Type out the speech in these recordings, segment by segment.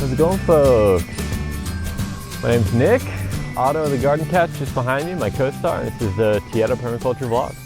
How's it going, folks? My name's Nick. Otto the Garden Cat's just behind me, my co-star, and this is the Tieta Permaculture vlog.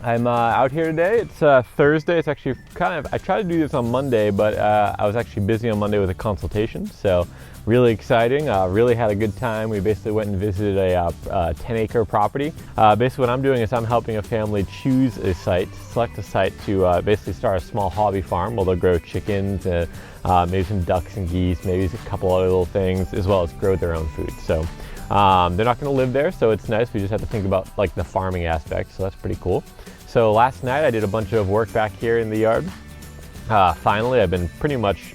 I'm out here today. It's Thursday. It's actually I tried to do this on Monday, but I was actually busy on Monday with a consultation, so really exciting. Really had a good time. We basically went and visited a 10-acre property. Basically what I'm doing is I'm helping a family choose a site, select a site to basically start a small hobby farm where they'll grow chickens, maybe some ducks and geese, maybe a couple other little things, as well as grow their own food. So they're not going to live there, so it's nice. We just have to think about like the farming aspect, so that's pretty cool. So last night I did a bunch of work back here in the yard. Finally, I've been pretty much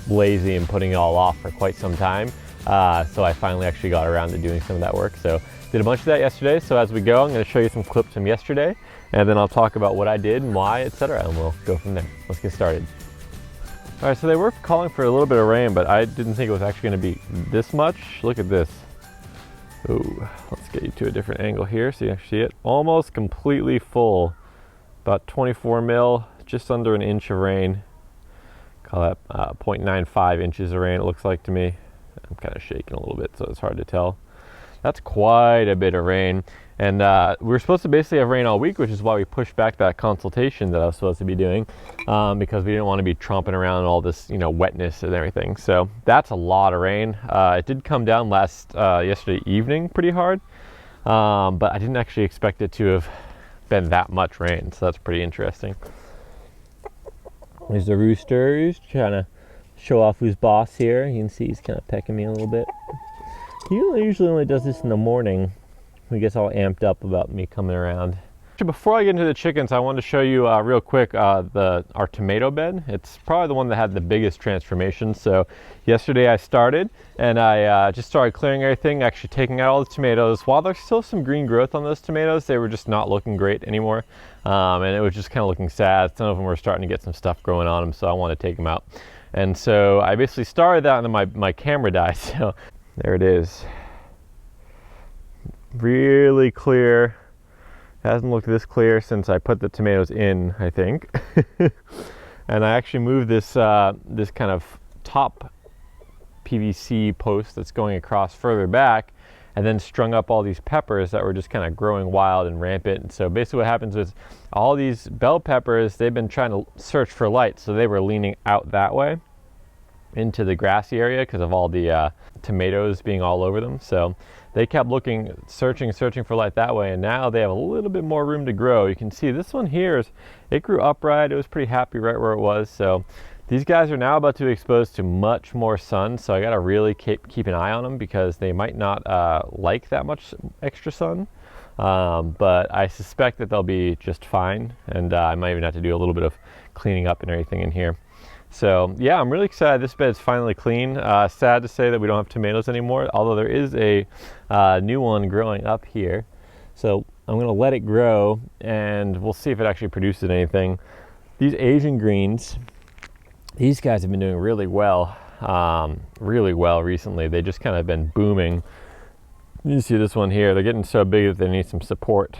lazy and putting it all off for quite some time. So I finally actually got around to doing some of that work. So did a bunch of that yesterday. So as we go, I'm going to show you some clips from yesterday, and then I'll talk about what I did and why, etc. And we'll go from there. Let's get started. All right, so they were calling for a little bit of rain, but I didn't think it was actually going to be this much. Look at this. Ooh, let's get you to a different angle here so you can see it. Almost completely full. About 24 mil, just under an inch of rain. Call that 0.95 inches of rain, it looks like to me. I'm kind of shaking a little bit, so it's hard to tell. That's quite a bit of rain. And we were supposed to basically have rain all week, which is why we pushed back that consultation that I was supposed to be doing, because we didn't want to be tromping around all this, wetness and everything. So that's a lot of rain. It did come down yesterday evening pretty hard, but I didn't actually expect it to have been that much rain. So that's pretty interesting. There's the rooster. He's trying to show off who's boss here. You can see he's kind of pecking me a little bit. He usually only does this in the morning. He gets all amped up about me coming around. Before I get into the chickens, I wanted to show you real quick our tomato bed. It's probably the one that had the biggest transformation. So yesterday I started, and I just started clearing everything, actually taking out all the tomatoes. While there's still some green growth on those tomatoes, they were just not looking great anymore. And it was just kind of looking sad. Some of them were starting to get some stuff growing on them, so I wanted to take them out. And so I basically started that, and then my camera died. So there it is. Really clear. Hasn't looked this clear since I put the tomatoes in, I think. And I actually moved this this kind of top PVC post that's going across further back, and then strung up all these peppers that were just kind of growing wild and rampant. And so basically what happens is all these bell peppers, they've been trying to search for light, so they were leaning out that way into the grassy area because of all the tomatoes being all over them. So they kept looking, searching for light that way, and now they have a little bit more room to grow. You can see this one here, it grew upright. It was pretty happy right where it was. So these guys are now about to be exposed to much more sun, so I got to really keep an eye on them because they might not like that much extra sun. But I suspect that they'll be just fine, and I might even have to do a little bit of cleaning up and everything in here. So yeah, I'm really excited. This bed's finally clean. Sad to say that we don't have tomatoes anymore, although there is a new one growing up here. So I'm going to let it grow, and we'll see if it actually produces anything. These Asian greens, these guys have been doing really well recently. They just kind of been booming. You see this one here, they're getting so big that they need some support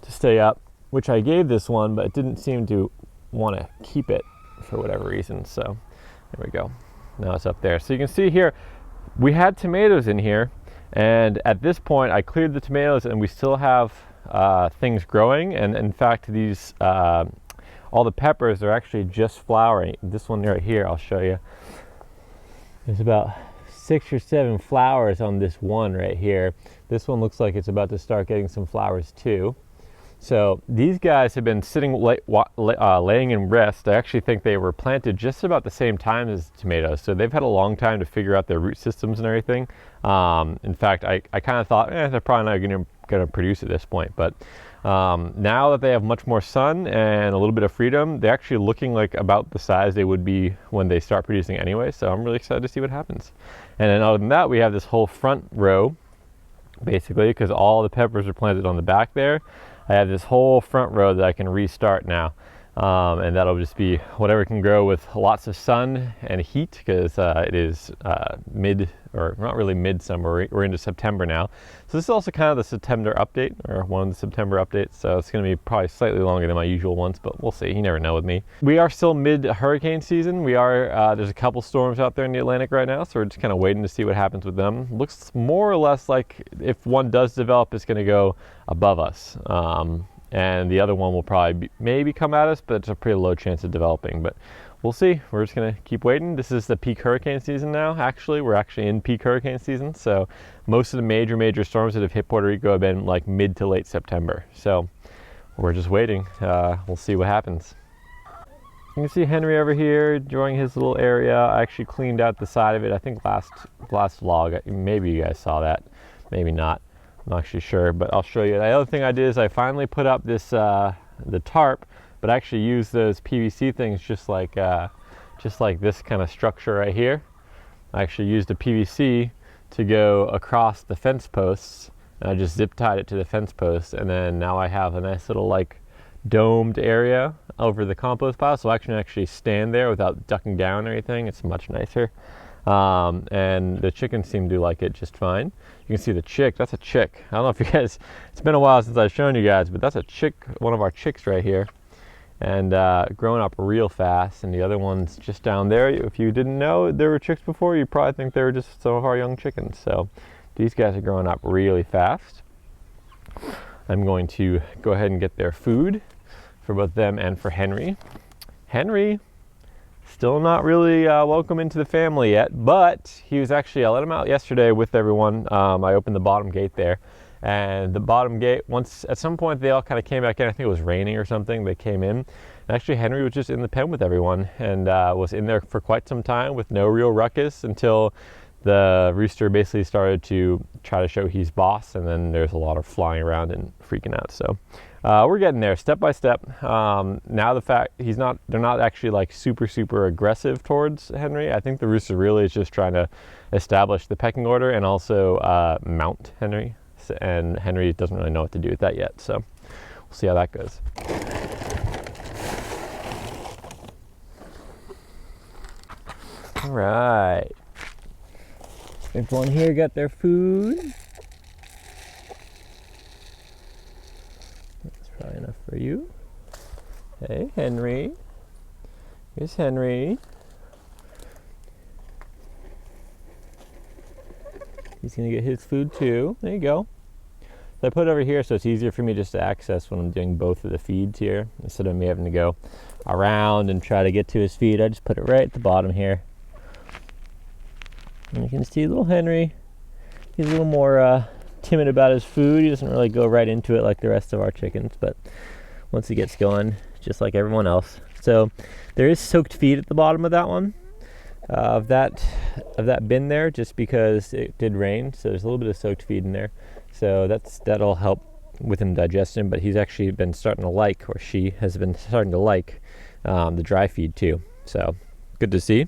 to stay up, which I gave this one, but it didn't seem to want to keep it for whatever reason. So there we go. Now it's up there. So you can see here, we had tomatoes in here, and at this point I cleared the tomatoes, and we still have things growing. And in fact, these all the peppers are actually just flowering. This one right here, I'll show you. There's about 6 or 7 flowers on this one right here. This one looks like it's about to start getting some flowers too. So these guys have been sitting laying in rest. I actually think they were planted just about the same time as tomatoes, so they've had a long time to figure out their root systems and everything. In fact, I kind of thought they're probably not going to produce at this point, but now that they have much more sun and a little bit of freedom, they're actually looking like about the size they would be when they start producing anyway. So I'm really excited to see what happens. And then other than that, we have this whole front row, basically, because all the peppers are planted on the back there. I have this whole front row that I can restart now. And that'll just be whatever can grow with lots of sun and heat, because it is not really midsummer. We're into September now. So this is also kind of the September update, or one of the September updates. So it's going to be probably slightly longer than my usual ones, but we'll see. You never know with me. We are still mid-hurricane season. There's a couple storms out there in the Atlantic right now, so we're just kind of waiting to see what happens with them. Looks more or less like if one does develop, it's going to go above us. And the other one will probably maybe come at us, but it's a pretty low chance of developing. But we'll see. We're just going to keep waiting. This is the peak hurricane season now, actually. We're actually in peak hurricane season. So most of the major storms that have hit Puerto Rico have been like mid to late September. So we're just waiting. We'll see what happens. You can see Henry over here enjoying his little area. I actually cleaned out the side of it. I think last vlog, maybe you guys saw that, maybe not. I'm not actually sure, but I'll show you. The other thing I did is I finally put up this the tarp, but I actually used those PVC things just like this kind of structure right here. I actually used a PVC to go across the fence posts, and I just zip tied it to the fence post, and then now I have a nice little like domed area over the compost pile, so I can actually stand there without ducking down or anything. It's much nicer. And the chickens seem to like it just fine. You can see the chick, that's a chick. I don't know if you guys, it's been a while since I've shown you guys, but that's a chick, one of our chicks right here. And growing up real fast. And the other one's just down there. If you didn't know there were chicks before, you'd probably think they were just some of our young chickens. So these guys are growing up really fast. I'm going to go ahead and get their food for both them and for Henry. Henry, still not really welcome into the family yet, but he was actually, I let him out yesterday with everyone. I opened the bottom gate there, and the bottom gate, once at some point they all kind of came back in. I think it was raining or something. They came in, and actually Henry was just in the pen with everyone, and was in there for quite some time with no real ruckus until the rooster basically started to try to show he's boss, and then there's a lot of flying around and freaking out. So we're getting there step by step. Now the fact they're not actually like super aggressive towards Henry. I think the rooster really is just trying to establish the pecking order and also mount Henry, and Henry doesn't really know what to do with that yet. So we'll see how that goes. All right. Everyone here got their food. That's probably enough for you. Hey, Henry. Here's Henry. He's gonna get his food too. There you go. So I put it over here so it's easier for me just to access when I'm doing both of the feeds here. Instead of me having to go around and try to get to his feed, I just put it right at the bottom here. And you can see little Henry, he's a little more timid about his food. He doesn't really go right into it like the rest of our chickens, but once he gets going, just like everyone else. So there is soaked feed at the bottom of that one, of that bin there, just because it did rain. So there's a little bit of soaked feed in there. So that'll help with him digestion, but he's actually been starting to like, or she has been starting to like the dry feed too. So good to see.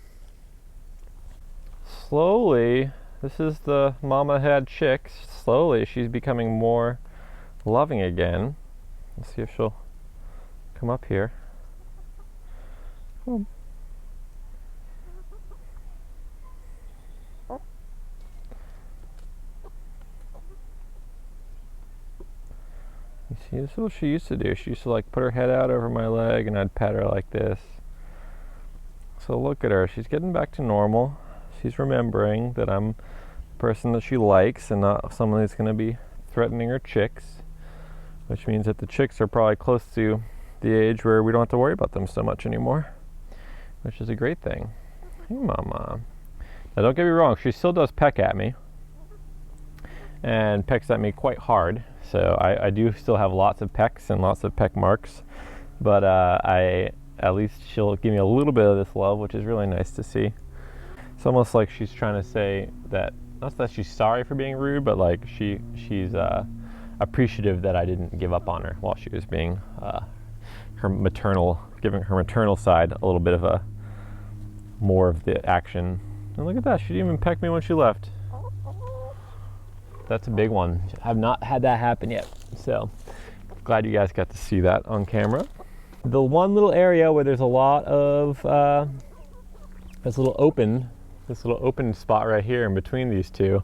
Slowly, this is the mama had chicks. Slowly, she's becoming more loving again. Let's see if she'll come up here. Oh. You see, this is what she used to do. She used to like put her head out over my leg, and I'd pat her like this. So look at her. She's getting back to normal. She's remembering that I'm the person that she likes and not someone who's going to be threatening her chicks, which means that the chicks are probably close to the age where we don't have to worry about them so much anymore, which is a great thing. Hey, mama. Now, don't get me wrong. She still does peck at me and pecks at me quite hard. So I do still have lots of pecks and lots of peck marks, but at least she'll give me a little bit of this love, which is really nice to see. It's almost like she's trying to say that, not that she's sorry for being rude, but like she's appreciative that I didn't give up on her while she was being giving her maternal side a little bit of more of the action. And look at that, she didn't even peck me when she left. That's a big one. I've not had that happen yet, so glad you guys got to see that on camera. The one little area where there's a lot of this little open spot right here in between these two,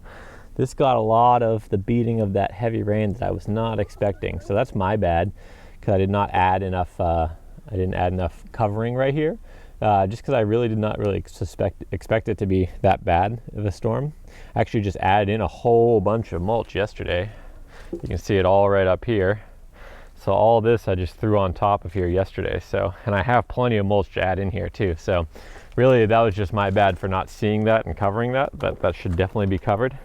this got a lot of the beating of that heavy rain that I was not expecting. So that's my bad, because I did not add enough. I didn't add enough covering right here, just because I really did not really expect it to be that bad of a storm. I actually just added in a whole bunch of mulch yesterday. You can see it all right up here. So all this I just threw on top of here yesterday. So, and I have plenty of mulch to add in here too. So really that was just my bad for not seeing that and covering that, but that should definitely be covered.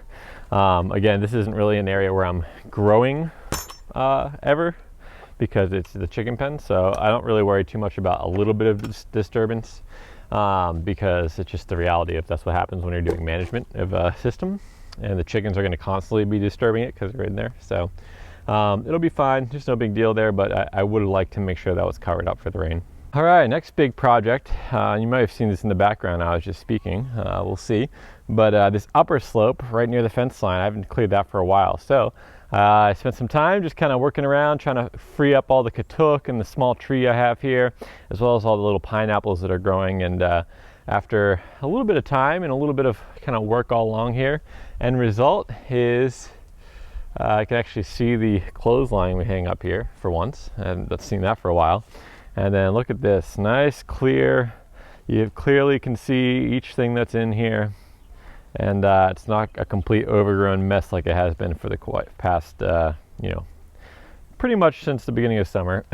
Again, this isn't really an area where I'm growing ever, because it's the chicken pen. So I don't really worry too much about a little bit of disturbance, because it's just the reality if that's what happens when you're doing management of a system, and the chickens are going to constantly be disturbing it because they're in there. So it'll be fine, just no big deal there, but I would like to make sure that was covered up for the rain. All right, next big project, you might have seen this in the background, I was just speaking, we'll see, but this upper slope right near the fence line, I haven't cleared that for a while. So I spent some time just kind of working around, trying to free up all the katuk and the small tree I have here, as well as all the little pineapples that are growing. And after a little bit of time and a little bit of kind of work all along here, end result is I can actually see the clothesline we hang up here for once, and I've seen that for a while. And then look at this, nice clear, you clearly can see each thing that's in here, and it's not a complete overgrown mess like it has been for the past, you know, pretty much since the beginning of summer.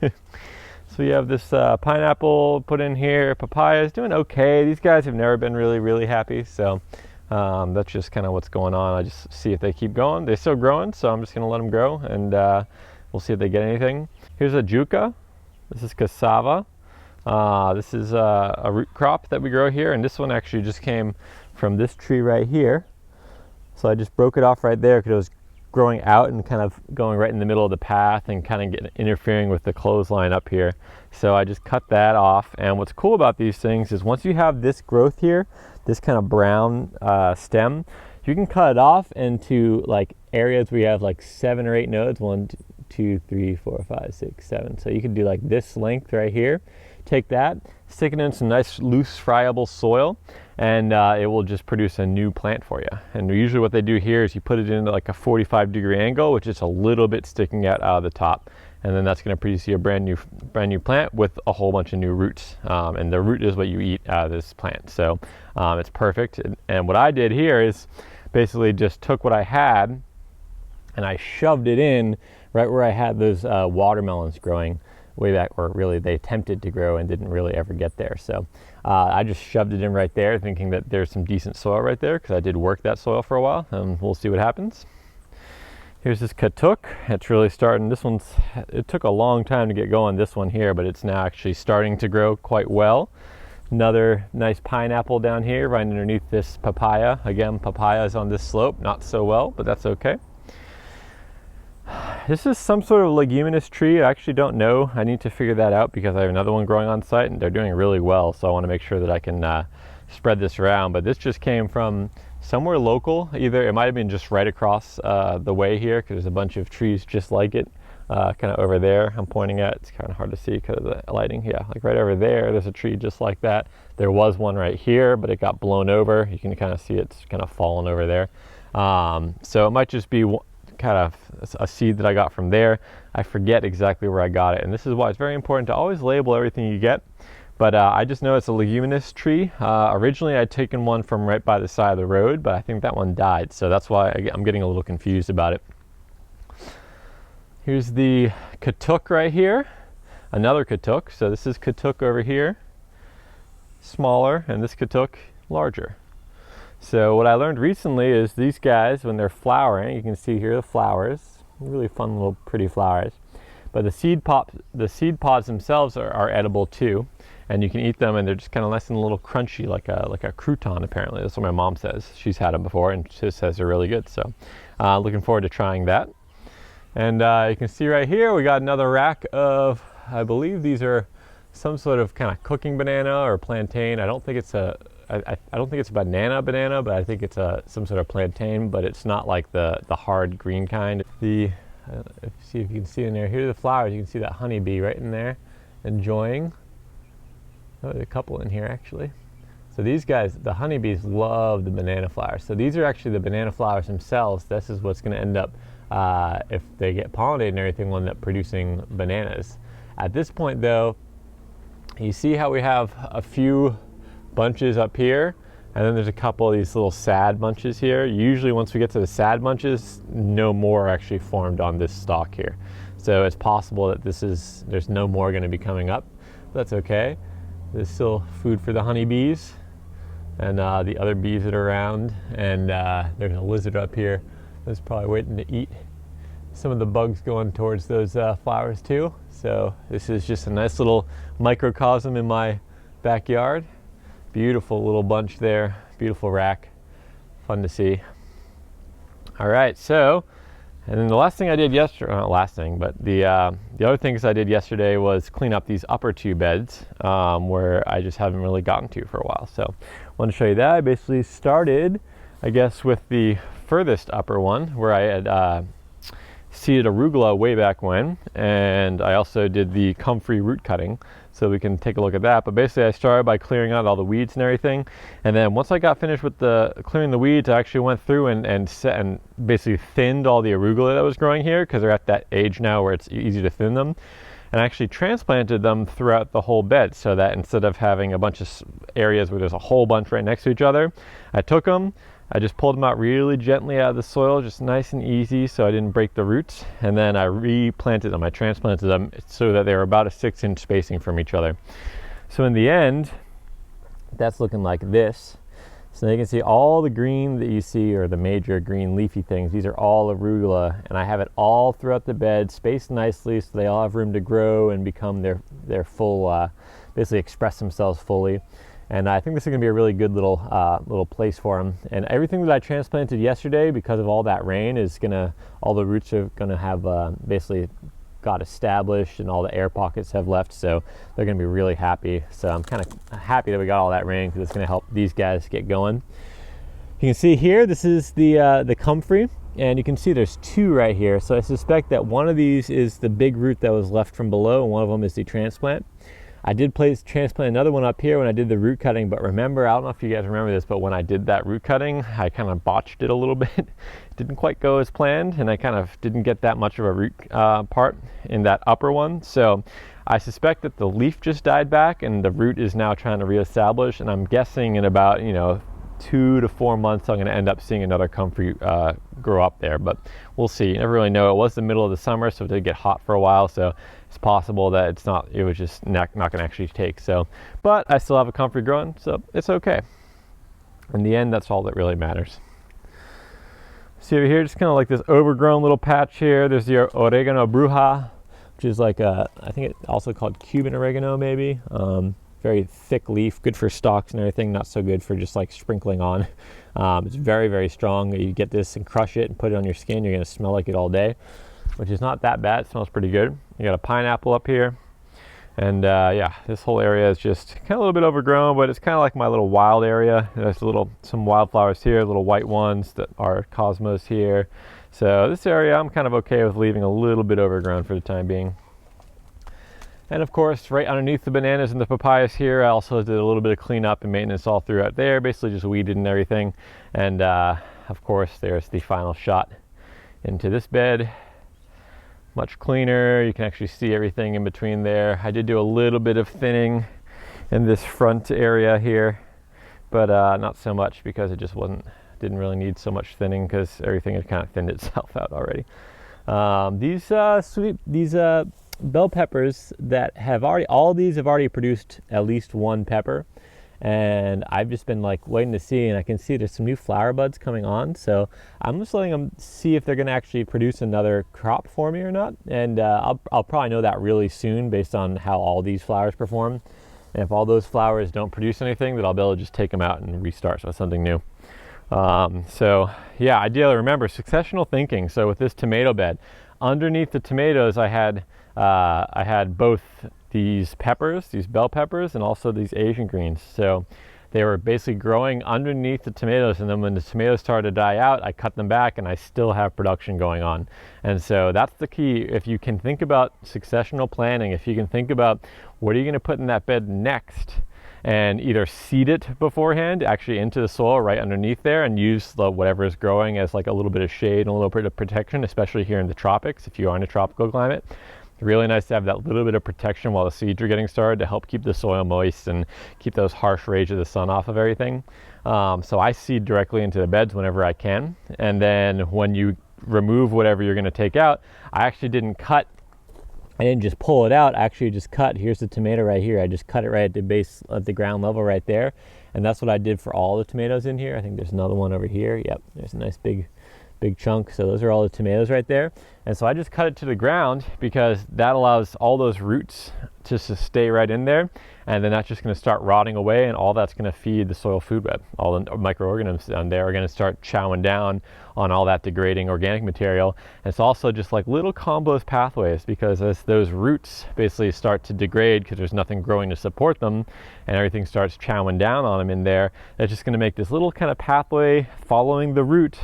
So you have this pineapple put in here, papaya is doing okay. These guys have never been really happy, so that's just kind of what's going on. I just see if they keep going. They're still growing, so I'm just gonna let them grow, and we'll see if they get anything. Here's a juca. This is cassava. This is a root crop that we grow here, and this one actually just came from this tree right here. So I just broke it off right there because it was growing out and kind of going right in the middle of the path and kind of interfering with the clothesline up here. So I just cut that off. And what's cool about these things is once you have this growth here, this kind of brown stem, you can cut it off into like areas where you have like 7 or 8 nodes. 1, 2, 3, 4, 5, 6, 7. So you can do like this length right here. Take that, stick it in some nice loose friable soil, and it will just produce a new plant for you. And usually what they do here is you put it into like a 45-degree angle, which is a little bit sticking out of the top, and then that's going to produce you a brand new plant with a whole bunch of new roots. And the root is what you eat out of this plant, so it's perfect. And what I did here is basically just took what I had and I shoved it in right where I had those watermelons growing way back, or really they attempted to grow and didn't really ever get there. So I just shoved it in right there, thinking that there's some decent soil right there, because I did work that soil for a while, and we'll see what happens. Here's this katuk. It's really starting. This one's, it took a long time to get going, this one here, but it's now actually starting to grow quite well. Another nice pineapple down here right underneath this papaya. Again, papaya is on this slope, not so well, but that's okay. This is some sort of leguminous tree. I actually don't know. I need to figure that out because I have another one growing on site and they're doing really well. So I want to make sure that I can spread this around. But this just came from somewhere local. Either it might have been just right across the way here, because there's a bunch of trees just like it kind of over there I'm pointing at. It's kind of hard to see because of the lighting. Yeah, like right over there, there's a tree just like that. There was one right here, but it got blown over. You can kind of see it's kind of fallen over there. So it might just be kind of a seed that I got from there. I forget exactly where I got it, and this is why it's very important to always label everything you get. But I just know it's a leguminous tree. Originally I'd taken one from right by the side of the road, but I think that one died, so that's why I'm getting a little confused about it. Here's the katuk right here, another katuk. So this is katuk over here, smaller, and this katuk larger. So what I learned recently is these guys, when they're flowering, you can see here the flowers, really fun little pretty flowers. But the seed pods themselves are edible too, and you can eat them, and they're just kind of nice and a little crunchy, like a crouton. Apparently, that's what my mom says. She's had them before, and she says they're really good. So, looking forward to trying that. And you can see right here we got another rack of, I believe these are some sort of kind of cooking banana or plantain. I don't think it's a I don't think it's a banana, but I think it's some sort of plantain, but it's not like the hard green kind. If you can see in there, here are the flowers. You can see that honeybee right in there, enjoying. Oh, there's a couple in here actually. So these guys, the honeybees, love the banana flowers. So these are actually the banana flowers themselves. This is what's going to end up, if they get pollinated and everything, will end up producing bananas. At this point though, you see how we have a few bunches up here, and then there's a couple of these little sad bunches here. Usually once we get to the sad bunches, no more are actually formed on this stalk here. So it's possible that there's no more going to be coming up. That's okay. There's still food for the honeybees and the other bees that are around, and there's a lizard up here that's probably waiting to eat some of the bugs going towards those flowers too. So this is just a nice little microcosm in my backyard. Beautiful little bunch there, beautiful rack, fun to see. All right, so, and then the last thing I did yesterday, not last thing, but the other things I did yesterday was clean up these upper two beds where I just haven't really gotten to for a while. So I want to show you that. I basically started, I guess, with the furthest upper one where I had seeded arugula way back when, and I also did the comfrey root cutting, so we can take a look at that. But basically I started by clearing out all the weeds and everything, and then once I got finished with the clearing the weeds, I actually went through and basically thinned all the arugula that was growing here, because they're at that age now where it's easy to thin them, and actually transplanted them throughout the whole bed, so that instead of having a bunch of areas where there's a whole bunch right next to each other, I took them, I just pulled them out really gently out of the soil, just nice and easy, so I didn't break the roots. And then I replanted them, I transplanted them so that they were about a 6-inch spacing from each other. So in the end, that's looking like this. So now you can see all the green that you see, or the major green leafy things, these are all arugula, and I have it all throughout the bed, spaced nicely so they all have room to grow and become their full, basically express themselves fully. And I think this is going to be a really good little place for them. And everything that I transplanted yesterday, because of all that rain, is all the roots are going to have basically got established, and all the air pockets have left. So they're going to be really happy. So I'm kind of happy that we got all that rain, because it's going to help these guys get going. You can see here, this is the comfrey, and you can see there's two right here. So I suspect that one of these is the big root that was left from below, and one of them is the transplant. I did transplant another one up here when I did the root cutting, but remember, I don't know if you guys remember this, but when I did that root cutting, I kind of botched it a little bit. It didn't quite go as planned, and I kind of didn't get that much of a root part in that upper one. So I suspect that the leaf just died back and the root is now trying to reestablish, and I'm guessing in about 2 to 4 months I'm going to end up seeing another comfrey grow up there, but we'll see. You never really know. It was the middle of the summer, so it did get hot for a while, so it's possible that it was just not going to actually take. So, but I still have a comfrey growing, so it's okay. In the end, that's all that really matters. See over here, just kind of like this overgrown little patch here. There's the oregano bruja, which is like I think it's also called Cuban oregano maybe. Very thick leaf, good for stalks and everything, not so good for just like sprinkling on. It's very, very strong. You get this and crush it and put it on your skin, you're going to smell like it all day, which is not that bad. It smells pretty good. You got a pineapple up here, and yeah, this whole area is just kind of a little bit overgrown, but it's kind of like my little wild area. There's some wildflowers here, little white ones that are cosmos here. So this area I'm kind of okay with leaving a little bit overgrown for the time being. And of course, right underneath the bananas and the papayas here, I also did a little bit of cleanup and maintenance all throughout there, basically just weeded and everything. And of course, there's the final shot into this bed. Much cleaner. You can actually see everything in between there. I did do a little bit of thinning in this front area here, but not so much, because it just didn't really need so much thinning, because everything had kind of thinned itself out already. These bell peppers that all these have already produced at least one pepper, and I've just been like waiting to see, and I can see there's some new flower buds coming on, so I'm just letting them see if they're going to actually produce another crop for me or not. And I'll probably know that really soon based on how all these flowers perform, and if all those flowers don't produce anything, then I'll be able to just take them out and restart with something new. So yeah, ideally, remember, successional thinking. So with this tomato bed, underneath the tomatoes I had both these peppers, these bell peppers, and also these Asian greens. So they were basically growing underneath the tomatoes, and then when the tomatoes started to die out, I cut them back and I still have production going on. And so that's the key. If you can think about successional planning, if you can think about what are you going to put in that bed next, and either seed it beforehand actually into the soil right underneath there and use whatever is growing as like a little bit of shade and a little bit of protection, especially here in the tropics if you are in a tropical climate. Really nice to have that little bit of protection while the seeds are getting started to help keep the soil moist and keep those harsh rays of the sun off of everything. So I seed directly into the beds whenever I can, and then when you remove whatever you're going to take out, I actually didn't cut. I didn't just pull it out, I actually just cut. Here's the tomato right here. I just cut it right at the base, at the ground level right there. And that's what I did for all the tomatoes in here. I think there's another one over here. Yep, there's a nice big chunk. So those are all the tomatoes right there. And so I just cut it to the ground because that allows all those roots just to stay right in there. And then that's just going to start rotting away, and all that's going to feed the soil food web. All the microorganisms down there are going to start chowing down on all that degrading organic material. And it's also just like little compost pathways, because as those roots basically start to degrade because there's nothing growing to support them and everything starts chowing down on them in there, it's just going to make this little kind of pathway following the root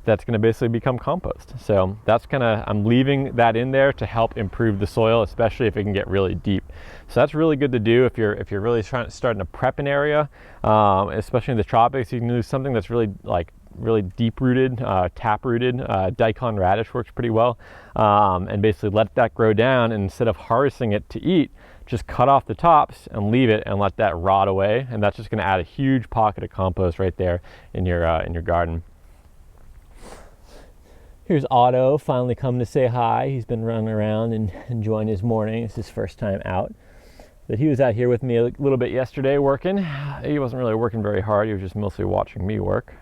that's going to basically become compost. So that's I'm leaving that in there to help improve the soil, especially if it can get really deep. So that's really good to do if you're really starting to prep an area, especially in the tropics. You can do something that's really deep rooted, tap rooted. Daikon radish works pretty well, and basically let that grow down, and instead of harvesting it to eat, just cut off the tops and leave it and let that rot away, and that's just going to add a huge pocket of compost right there in your garden. Here's Otto finally come to say hi. He's been running around and enjoying his morning. It's his first time out. But he was out here with me a little bit yesterday working. He wasn't really working very hard. He was just mostly watching me work.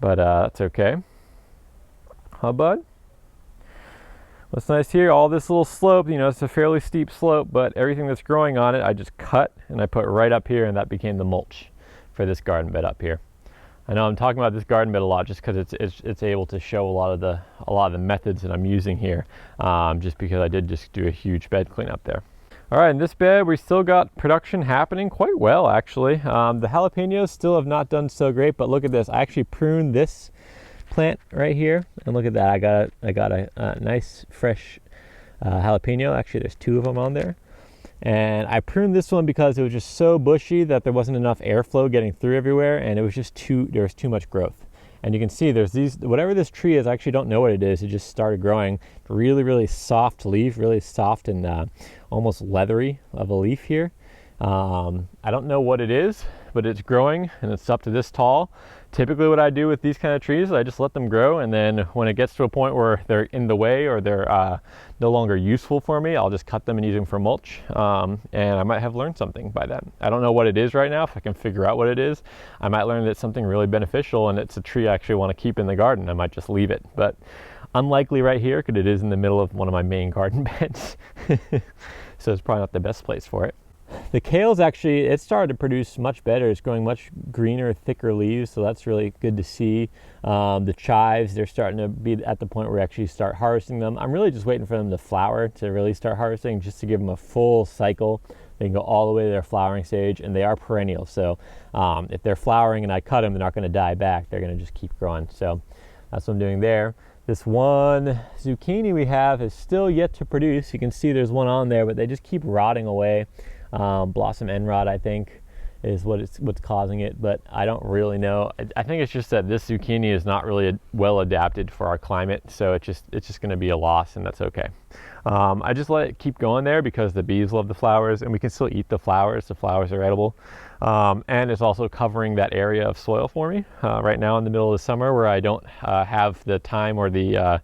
But that's okay. Huh, bud? What's nice here, all this little slope, it's a fairly steep slope, but everything that's growing on it, I just cut and I put right up here, and that became the mulch for this garden bed up here. I know I'm talking about this garden bed a lot just because it's able to show a lot of the methods that I'm using here, just because I did just do a huge bed cleanup there. All right, in this bed we still got production happening quite well actually. The jalapenos still have not done so great, but look at this. I actually pruned this plant right here, and look at that. I got a nice fresh jalapeno. Actually, there's two of them on there. And I pruned this one because it was just so bushy that there wasn't enough airflow getting through everywhere, and it was just there was too much growth. And you can see there's whatever this tree is, I actually don't know what it is. It just started growing. Really, really soft leaf, really soft and almost leathery of a leaf here. I don't know what it is, but it's growing and it's up to this tall. Typically what I do with these kind of trees, I just let them grow, and then when it gets to a point where they're in the way or they're no longer useful for me, I'll just cut them and use them for mulch, and I might have learned something by that. I don't know what it is right now. If I can figure out what it is, I might learn that it's something really beneficial and it's a tree I actually want to keep in the garden. I might just leave it, but unlikely right here because it is in the middle of one of my main garden beds. So it's probably not the best place for it. The kale's actually, it started to produce much better. It's growing much greener, thicker leaves, so that's really good to see. The chives, they're starting to be at the point where we actually start harvesting them. I'm really just waiting for them to flower to really start harvesting, just to give them a full cycle. They can go all the way to their flowering stage, and they are perennial. So if they're flowering and I cut them, they're not going to die back. They're going to just keep growing. So that's what I'm doing there. This one zucchini we have is still yet to produce. You can see there's one on there, but they just keep rotting away. Blossom end rot, I think, is what's causing it, but I don't really know. I think it's just that this zucchini is not really well adapted for our climate, so it's just going to be a loss, and that's okay. I just let it keep going there because the bees love the flowers, and we can still eat the flowers. The flowers are edible, and it's also covering that area of soil for me right now in the middle of the summer where I don't have the time or the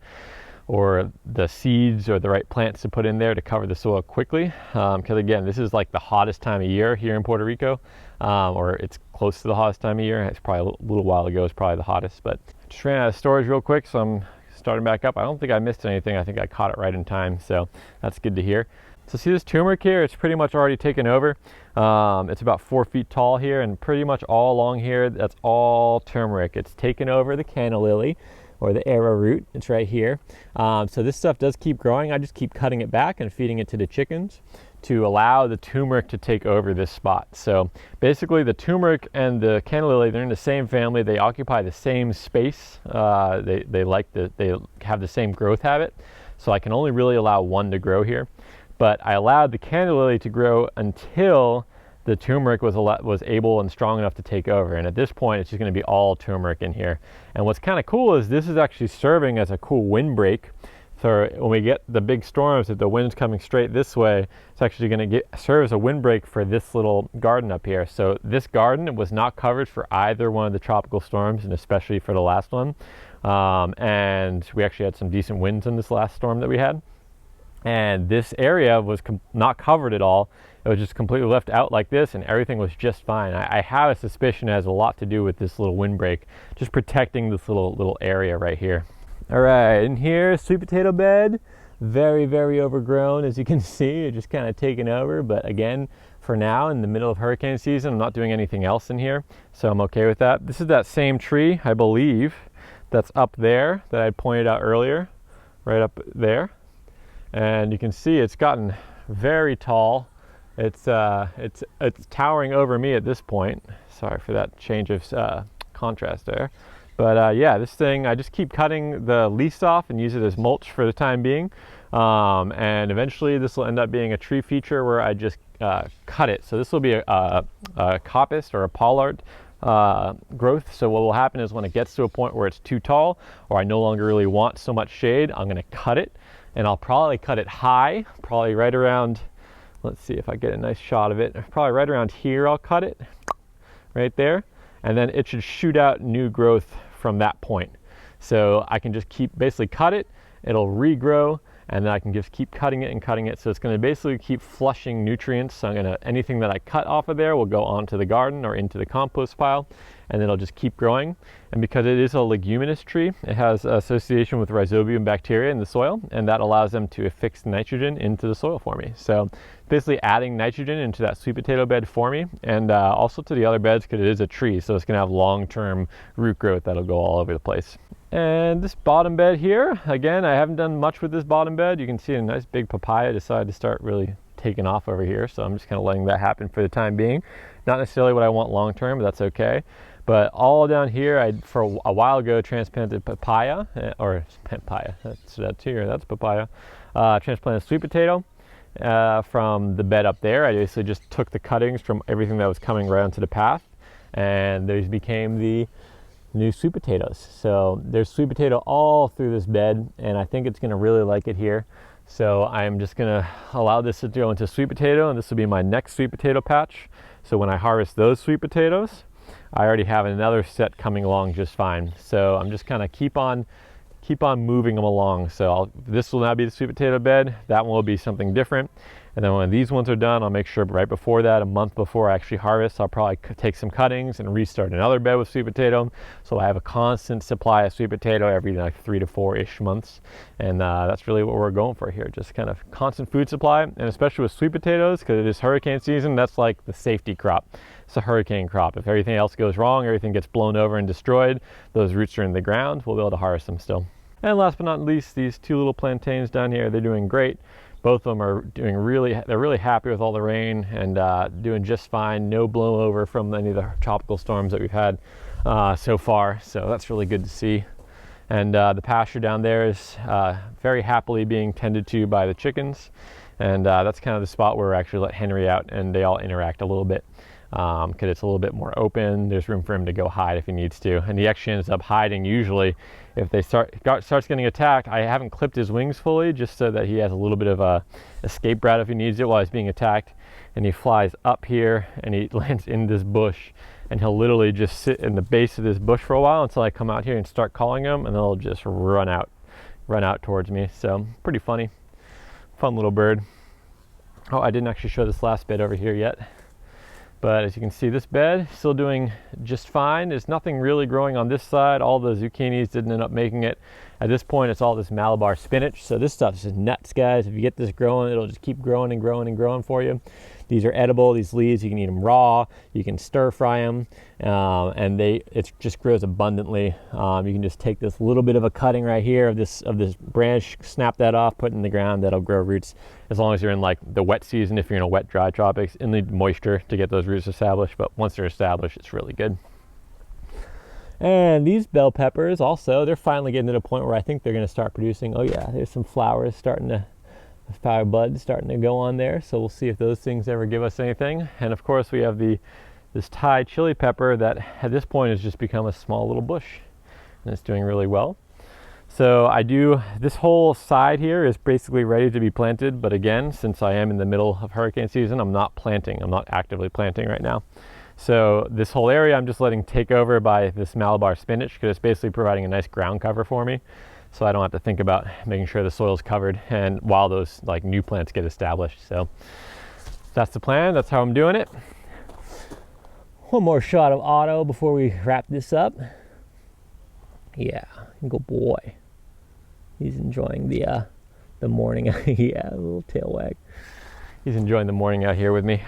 seeds or the right plants to put in there to cover the soil quickly, because again, this is like the hottest time of year here in Puerto Rico, or it's close to the hottest time of year. It's probably a little while ago, it's probably the hottest, but just ran out of storage real quick, so I'm starting back up. I don't think I missed anything. I think I caught it right in time, so that's good to hear. So see this turmeric here, it's pretty much already taken over. It's about 4 feet tall here, and pretty much all along here, that's all turmeric. It's taken over the canna lily, or the arrowroot. It's right here. So this stuff does keep growing. I just keep cutting it back and feeding it to the chickens to allow the turmeric to take over this spot. So basically the turmeric and the canna lily, they're in the same family. They occupy the same space. They have the same growth habit. So I can only really allow one to grow here. But I allowed the canna lily to grow until the turmeric was able and strong enough to take over. And at this point, it's just going to be all turmeric in here. And what's kind of cool is this is actually serving as a cool windbreak. So when we get the big storms, if the wind's coming straight this way, it's actually going to serve as a windbreak for this little garden up here. So this garden was not covered for either one of the tropical storms, and especially for the last one. And we actually had some decent winds in this last storm that we had. And this area was not covered at all. It was just completely left out like this, and everything was just fine. I have a suspicion it has a lot to do with this little windbreak, just protecting this little area right here. All right, in here, sweet potato bed, very, very overgrown. As you can see, it's just kind of taken over. But again, for now, in the middle of hurricane season, I'm not doing anything else in here, so I'm okay with that. This is that same tree, I believe, that's up there that I pointed out earlier, right up there. And you can see it's gotten very tall. It's towering over me at this point. Sorry for that change of contrast there. But yeah, this thing, I just keep cutting the leaves off and use it as mulch for the time being. And eventually this will end up being a tree feature where I just cut it. So this will be a coppice or a pollard growth. So what will happen is when it gets to a point where it's too tall, or I no longer really want so much shade, I'm going to cut it. And I'll probably cut it high, probably right around, let's see if I get a nice shot of it. Probably right around here I'll cut it, right there. And then it should shoot out new growth from that point. So I can just basically cut it, it'll regrow, and then I can just keep cutting it and cutting it. So it's going to basically keep flushing nutrients. So anything that I cut off of there will go onto the garden or into the compost pile, and it'll just keep growing. And because it is a leguminous tree, it has association with rhizobium bacteria in the soil, and that allows them to affix nitrogen into the soil for me. So basically adding nitrogen into that sweet potato bed for me, and also to the other beds, because it is a tree, so it's going to have long-term root growth that'll go all over the place. And this bottom bed here, again, I haven't done much with this bottom bed. You can see a nice big papaya decided to start really taking off over here, so I'm just kind of letting that happen for the time being. Not necessarily what I want long-term, but that's okay. But all down here, I for a while ago transplanted papaya, or papaya, that's here, that's papaya. Transplanted sweet potato from the bed up there. I basically just took the cuttings from everything that was coming right onto the path, and those became the new sweet potatoes. So there's sweet potato all through this bed, and I think it's going to really like it here. So I'm just going to allow this to go into sweet potato, and this will be my next sweet potato patch. So when I harvest those sweet potatoes, I already have another set coming along just fine. So I'm just kind of keep on moving them along. So this will now be the sweet potato bed. That one will be something different. And then when these ones are done, I'll make sure right before that, a month before I actually harvest, I'll probably take some cuttings and restart another bed with sweet potato. So I have a constant supply of sweet potato every like 3 to 4-ish months. And that's really what we're going for here. Just kind of constant food supply. And especially with sweet potatoes, because it is hurricane season, that's like the safety crop. It's a hurricane crop. If everything else goes wrong, everything gets blown over and destroyed, those roots are in the ground, we'll be able to harvest them still. And last but not least, these two little plantains down here, they're doing great. Both of them are doing they're really happy with all the rain and doing just fine. No blowover from any of the tropical storms that we've had so far. So that's really good to see. And the pasture down there is very happily being tended to by the chickens. And that's kind of the spot where we actually let Henry out and they all interact a little bit. Because it's a little bit more open. There's room for him to go hide if he needs to, and he actually ends up hiding usually if they starts getting attacked. I haven't clipped his wings fully just so that he has a little bit of a escape route if he needs it while he's being attacked. And he flies up here and he lands in this bush, and he'll literally just sit in the base of this bush for a while until I come out here and start calling him, and then he'll just run out towards me. So pretty funny, fun little bird. Oh, I didn't actually show this last bed over here yet. But as you can see, this bed is still doing just fine. There's nothing really growing on this side. All the zucchinis didn't end up making it At this point, it's all this Malabar spinach. So this stuff's just nuts, guys. If you get this growing, it'll just keep growing and growing and growing for you. These are edible, these leaves. You can eat them raw, you can stir fry them, and it just grows abundantly. You can just take this little bit of a cutting right here of this branch, snap that off, put it in the ground, that'll grow roots as long as you're in like the wet season. If you're in a wet, dry tropics, it needs moisture to get those roots established, but once they're established, it's really good. And these bell peppers also, they're finally getting to the point where I think they're going to start producing. Oh yeah, there's some flowers starting to, flower buds starting to go on there. So we'll see if those things ever give us anything. And of course we have this Thai chili pepper that at this point has just become a small little bush, and it's doing really well. So this whole side here is basically ready to be planted. But again, since I am in the middle of hurricane season, I'm not actively planting right now. So this whole area I'm just letting take over by this Malabar spinach, because it's basically providing a nice ground cover for me. So I don't have to think about making sure the soil's covered and while those like new plants get established. So that's the plan, that's how I'm doing it. One more shot of Otto before we wrap this up. Yeah, good boy. He's enjoying the morning. Yeah, a little tail wag. He's enjoying the morning out here with me.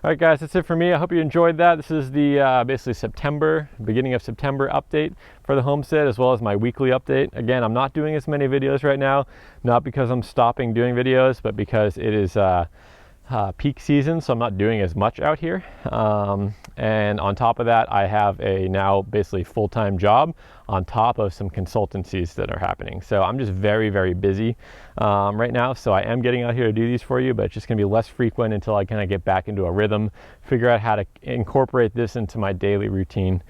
All right, guys, that's it for me. I hope you enjoyed that. This is the basically beginning of September update for the homestead, as well as my weekly update. Again, I'm not doing as many videos right now, not because I'm stopping doing videos, but because it is peak season, so I'm not doing as much out here. And on top of that, I have a now basically full-time job on top of some consultancies that are happening. So I'm just very, very busy right now. So I am getting out here to do these for you, but it's just gonna be less frequent until I kind of get back into a rhythm, figure out how to incorporate this into my daily routine.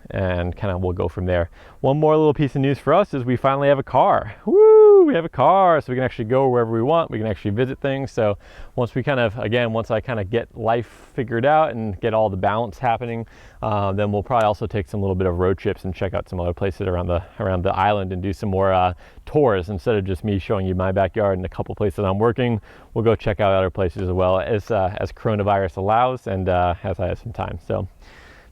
And kind of we'll go from there. One more little piece of news for us is we finally have a car. Woo! We have a car, so we can actually go wherever we want. We can actually visit things. So once I kind of get life figured out and get all the balance happening, then we'll probably also take some little bit of road trips and check out some other places around the island and do some more tours instead of just me showing you my backyard and a couple places I'm working. We'll go check out other places as well as coronavirus allows and as I have some time. So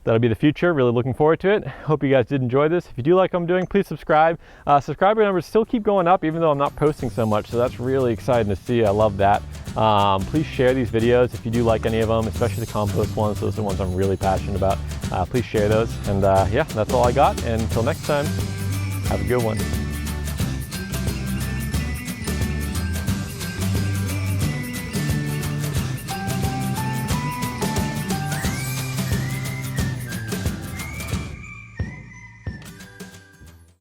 that'll be the future. Really looking forward to it. Hope you guys did enjoy this. If you do like what I'm doing, please subscribe. Subscriber numbers still keep going up even though I'm not posting so much, so that's really exciting to see. I love that. Please share these videos if you do like any of them, especially the compost ones. Those are the ones I'm really passionate about. Please share those. And yeah, that's all I got. And until next time, have a good one.